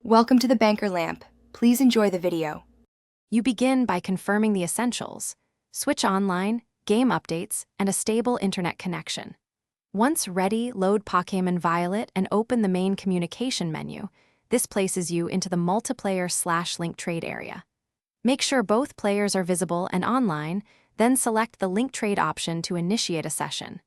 Welcome to the Banker Lamp. Please enjoy the video. You begin by confirming the essentials: switch online, game updates, and a stable internet connection. Once ready, load Pokémon Violet and open the main communication menu. This places you into the multiplayer/link trade area. Make sure both players are visible and online, then select the link trade option to initiate a session.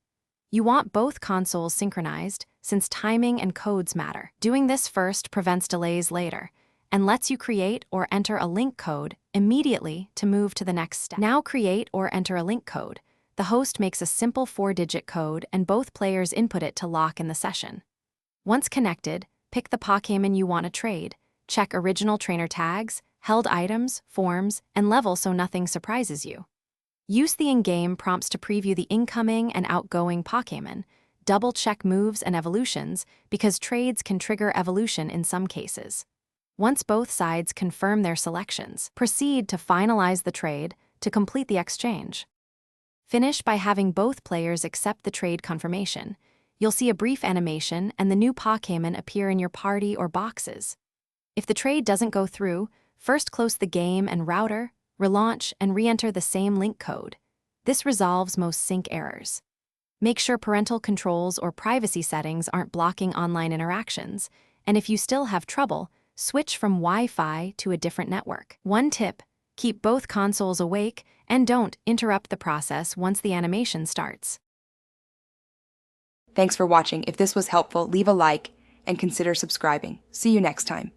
You want both consoles synchronized, since timing and codes matter. Doing this first prevents delays later, and lets you create or enter a link code immediately to move to the next step. Now create or enter a link code. The host makes a simple 4-digit code and both players input it to lock in the session. Once connected, pick the Pokémon you want to trade, check original trainer tags, held items, forms, and level so nothing surprises you. Use the in-game prompts to preview the incoming and outgoing Pokémon. Double-check moves and evolutions, because trades can trigger evolution in some cases. Once both sides confirm their selections, proceed to finalize the trade to complete the exchange. Finish by having both players accept the trade confirmation. You'll see a brief animation and the new Pokémon appear in your party or boxes. If the trade doesn't go through, first close the game and router, relaunch, and re-enter the same link code. This resolves most sync errors. Make sure parental controls or privacy settings aren't blocking online interactions, and if you still have trouble, switch from Wi-Fi to a different network. One tip: keep both consoles awake and don't interrupt the process once the animation starts. Thanks for watching. If this was helpful, leave a like and consider subscribing. See you next time.